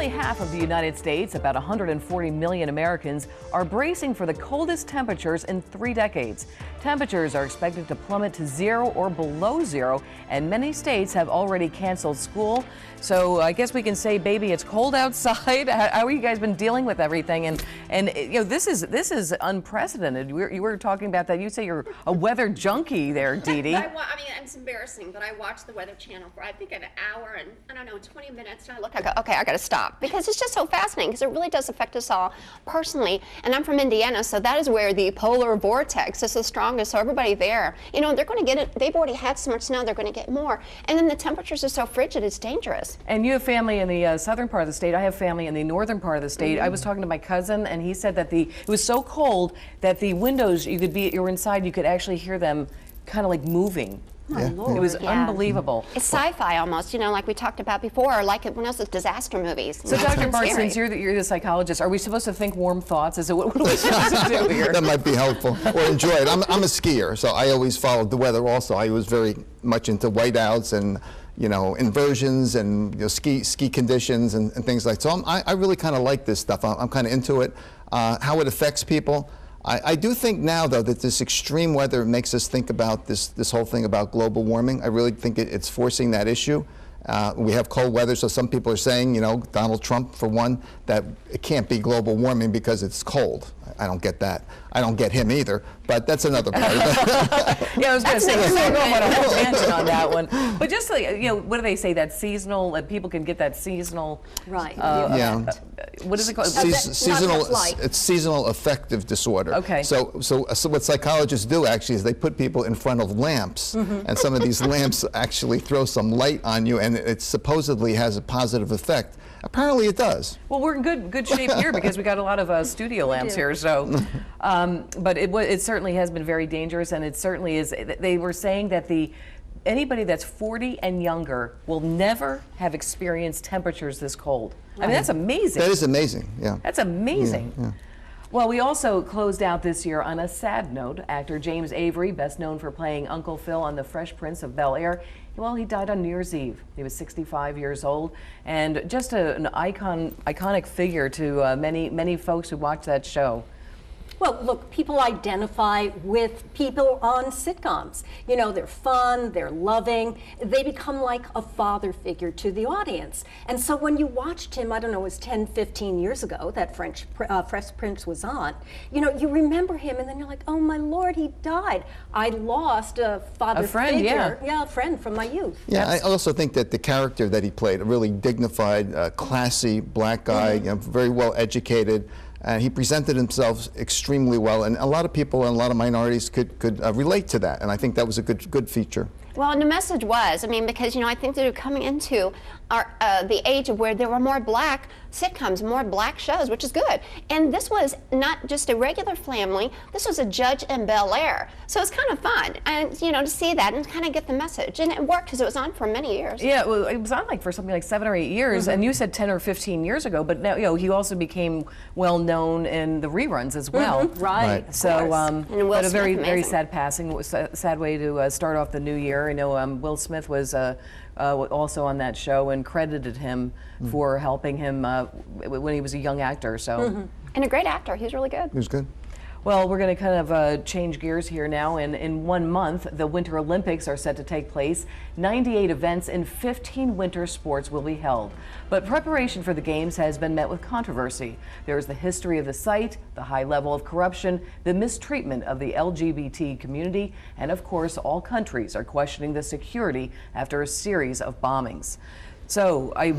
Nearly half of the United States, about 140 million Americans, are bracing for the coldest temperatures in 3 decades. Temperatures are expected to plummet to 0 or below 0, and many states have already canceled school. So I guess we can say, baby, it's cold outside. How have you guys been dealing with everything? And you know, this is unprecedented. You were talking about that. You say you're a weather junkie there, Dee Dee. I mean, it's embarrassing, but I watch the Weather Channel for, I think, an hour and, I don't know, 20 minutes, and I look, I go, okay, I got to stop, because it's just so fascinating, because it really does affect us all personally. And I'm from Indiana, so that is where the polar vortex is the strongest, so everybody there, you know, they're going to get it. They've already had so much snow, they're going to get more. And then the temperatures are so frigid, it's dangerous. And you have family in the southern part of the state. I have family in the northern part of the state. I was talking to my cousin, and he said that it was so cold that the windows, you were inside, you could actually hear them kind of like moving. My Lord. It was unbelievable. It's sci-fi almost, you know, like we talked about before, or like when else it's disaster movies. So, Dr. Bart, since you're the psychologist, are we supposed to think warm thoughts? What are we supposed to do here? That might be helpful, or enjoy it. I'm a skier, so I always followed the weather also. I was very much into whiteouts and, you know, inversions and, you know, ski conditions and things like that. So I really kind of like this stuff. I'm kind of into it. How it affects people. I do think now, though, that this extreme weather makes us think about this whole thing about global warming. I really think it's forcing that issue. We have cold weather, so some people are saying, you know, Donald Trump, for one, that it can't be global warming because it's cold. I don't get that. I don't get him either, but that's another part of it. Yeah, I was going to say, we're going on a whole tangent on that one. But just, like, you know, what do they say, that seasonal, people can get that seasonal... Right. What is it called? Seasonal, it's seasonal affective disorder. Okay. So what psychologists do actually is they put people in front of lamps, and some of these lamps actually throw some light on you, and it supposedly has a positive effect. Apparently it does. Well, we're in good shape here because we got a lot of studio lamps here. So, but it certainly has been very dangerous, and it certainly is. They were saying that anybody that's 40 and younger will never have experienced temperatures this cold. I mean, that's amazing. That is amazing. Yeah. That's amazing. Yeah. Well, we also closed out this year on a sad note. Actor James Avery, best known for playing Uncle Phil on The Fresh Prince of Bel-Air, well, he died on New Year's Eve. He was 65 years old, and just an iconic figure to many folks who watch that show. Well, look, people identify with people on sitcoms. You know, they're fun, they're loving, they become like a father figure to the audience. And so when you watched him, I don't know, it was 10, 15 years ago that Fresh Prince was on, you know, you remember him and then you're like, oh my Lord, he died. I lost a father figure. Yeah, a friend from my youth. Yeah, I also think that the character that he played, a really dignified, classy black guy, you know, very well educated, he presented himself extremely well, and a lot of people and a lot of minorities could relate to that, and I think that was a good feature. Well, and the message was, I mean, because, you know, I think they're coming into the age of where there were more black sitcoms, more black shows, which is good. And this was not just a regular family, this was a judge in Bel-Air. So it's kind of fun, and, you know, to see that and kind of get the message. And it worked because it was on for many years. Yeah, well, it was on like for something like 7 or 8 years, and you said 10 or 15 years ago, but now, you know, he also became well known in the reruns as well. Right. So, but a very, Smith, very sad passing. It was a sad way to start off the new year. I know Will Smith was also on that show and credited him for helping him when he was a young actor. So, And a great actor. He's really good. He was good. Well, we're going to kind of change gears here now. In 1 month, the Winter Olympics are set to take place. 98 events in 15 winter sports will be held. But preparation for the Games has been met with controversy. There is the history of the site, the high level of corruption, the mistreatment of the LGBT community, and of course, all countries are questioning the security after a series of bombings. So I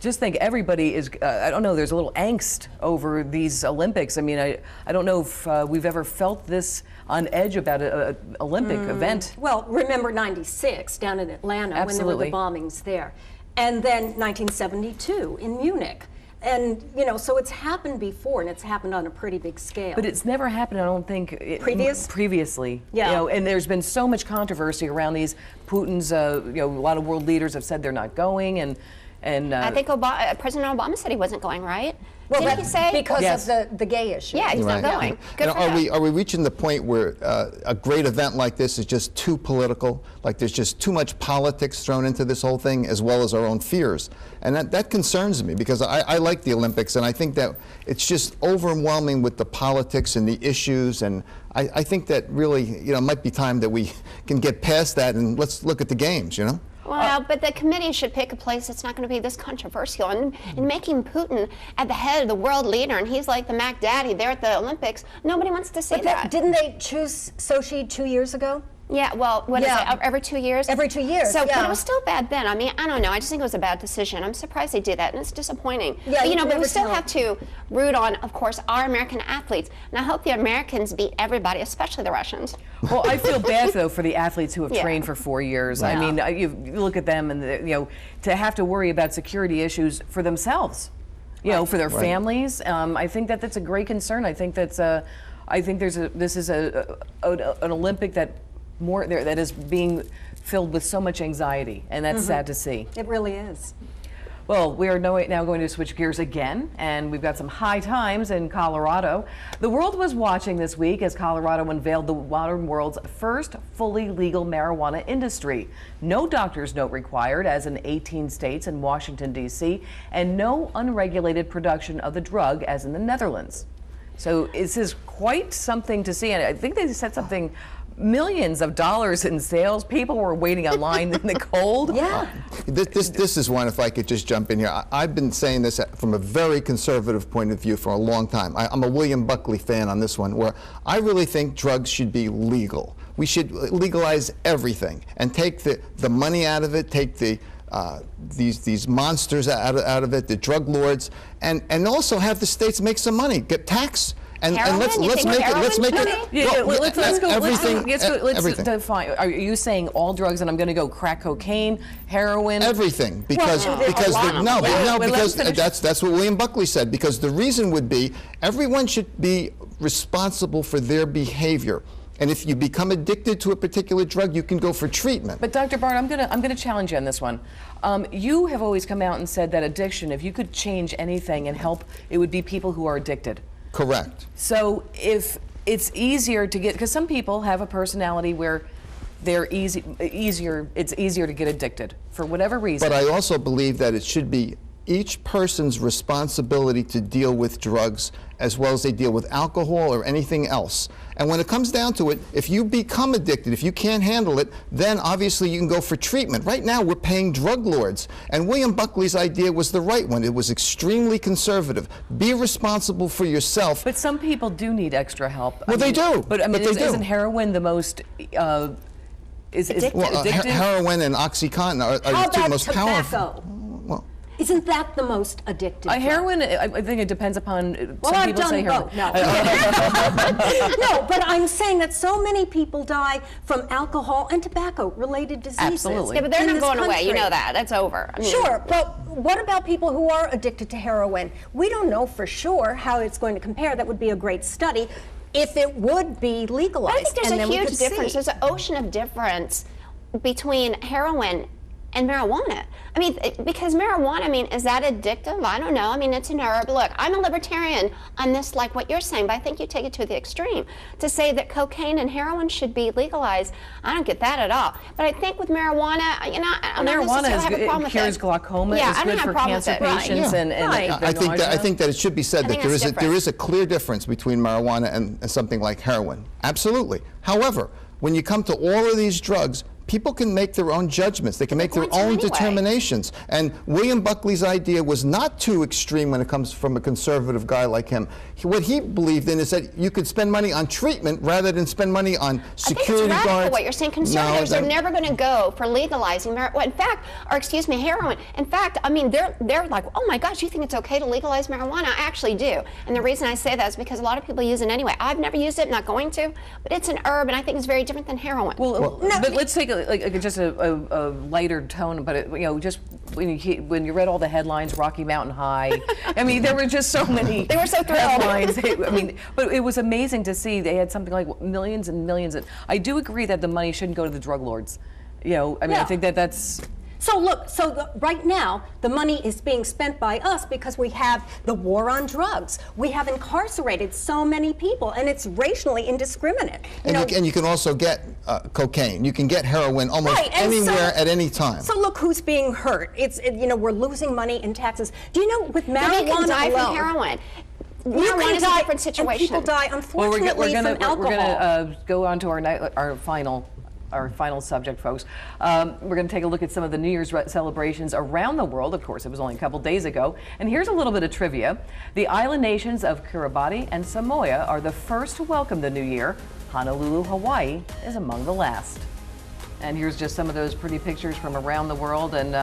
just think everybody is, I don't know, there's a little angst over these Olympics. I mean, I don't know if we've ever felt this on edge about an Olympic event. Well, remember 96 down in Atlanta when there were the bombings there. And then 1972 in Munich. And, you know, so it's happened before, and it's happened on a pretty big scale. But it's never happened, I don't think, previously. Yeah. You know, and there's been so much controversy around these. Putin's, you know, a lot of world leaders have said they're not going, and And I think President Obama said he wasn't going, right? Well, Didn't he say? because Yes. of the gay issue. Yeah, he's not going. Good for him. Are we reaching the point where a great event like this is just too political? Like there's just too much politics thrown into this whole thing, as well as our own fears, and that concerns me, because I like the Olympics, and I think that it's just overwhelming with the politics and the issues, and I think that really, it might be time that we can get past that and let's look at the games, Well, but the committee should pick a place that's not going to be this controversial. And making Putin at the head of the world leader, and he's like the Mac Daddy there at the Olympics, nobody wants to see that. Didn't they choose Sochi 2 years ago? Yeah, well, what is it, every 2 years? Every 2 years, So, yeah. but it was still bad then. I mean, I don't know. I just think it was a bad decision. I'm surprised they did that, and it's disappointing. Yeah, but, you but we never still tell. have to root on, of course, our American athletes. And I hope the Americans beat everybody, especially the Russians. Well, I feel bad though for the athletes who have Yeah. trained for 4 years. I mean, you look at them, and to have to worry about security issues for themselves, for their families. I think that's a great concern. I think this is an Olympic that is being filled with so much anxiety, and that's sad to see. It really is. Well, we are now going to switch gears again, and we've got some high times in Colorado. The world was watching this week as Colorado unveiled the modern world's first fully legal marijuana industry. No doctor's note required, as in 18 states and Washington, D.C., and no unregulated production of the drug, as in the Netherlands. So this is quite something to see, and I think they said something millions of dollars in sales. People were waiting online in the cold. Yeah. This is one, if I could just jump in here. I've been saying this from a very conservative point of view for a long time. I'm a William Buckley fan on this one, where I really think drugs should be legal. We should legalize everything and take the money out of it, take these monsters out of it, the drug lords, and also have the states make some money, get tax. And let's make it. Let's define. Are you saying all drugs? And I'm going to go crack cocaine, heroin, everything, because that's what William Buckley said. Because the reason would be everyone should be responsible for their behavior. And if you become addicted to a particular drug, you can go for treatment. But Dr. Bart, I'm gonna challenge you on this one. You have always come out and said that addiction, if you could change anything and help, it would be people who are addicted. Correct. So if it's easier to get, because some people have a personality where it's easier to get addicted for whatever reason. But I also believe that it should be each person's responsibility to deal with drugs as well as they deal with alcohol or anything else. And when it comes down to it, if you become addicted, if you can't handle it, then obviously you can go for treatment. Right now we're paying drug lords. And William Buckley's idea was the right one. It was extremely conservative. Be responsible for yourself. But some people do need extra help. Well, they do. But I mean, they do. Isn't heroin the most addictive? Heroin and OxyContin are the two most powerful. Isn't that the most addictive? Heroin, I think it depends upon. Well, some people say heroin. both. No. No, but I'm saying that so many people die from alcohol and tobacco-related diseases. Absolutely. Yeah, but they're in not this going away. country. You know that. That's over. I mean, Sure, but what about people who are addicted to heroin? We don't know for sure how it's going to compare. That would be a great study if it would be legalized. I think there's and a then we huge could difference. see. There's an ocean of difference between heroin and marijuana. I mean, because marijuana, is that addictive? I don't know. I mean, it's an herb. Look, I'm a libertarian on this, like what you're saying, but I think you take it to the extreme. To say that cocaine and heroin should be legalized, I don't get that at all. But I think with marijuana, I don't necessarily have a problem it with cures it. glaucoma. Yeah, it's I don't good have for a problem with cancer it. patients and I think that it should be said I that think that's there is a clear difference between marijuana and something like heroin. Absolutely. However, when you come to all of these drugs, people can make their own judgments. They can make their own determinations. And William Buckley's idea was not too extreme when it comes from a conservative guy like him. What he believed in is that you could spend money on treatment rather than spend money on security guards. guards. What you're saying, conservatives are never going to go for legalizing marijuana. In fact, heroin. In fact, they're like, oh my gosh, you think it's okay to legalize marijuana? I actually do. And the reason I say that is because a lot of people use it anyway. I've never used it, not going to, but it's an herb, and I think it's very different than heroin. But let's take just a lighter tone, but just when you read all the headlines, Rocky Mountain High. There were just so many. They were so thrilled. Headlines. But it was amazing to see they had something like millions and millions. I do agree that the money shouldn't go to the drug lords. I think that's. So look, right now, the money is being spent by us because we have the war on drugs. We have incarcerated so many people, and it's racially indiscriminate. And you can also get cocaine. You can get heroin almost anywhere at any time. So look who's being hurt. We're losing money in taxes. Do you know with marijuana But you can die alone, from heroin. Marijuana is a different situation. And people die, unfortunately, from alcohol. We're going to go on to our final subject, folks. We're going to take a look at some of the New Year's celebrations around the world. Of course, it was only a couple days ago. And here's a little bit of trivia. The island nations of Kiribati and Samoa are the first to welcome the new year. Honolulu, Hawaii is among the last. And here's just some of those pretty pictures from around the world. And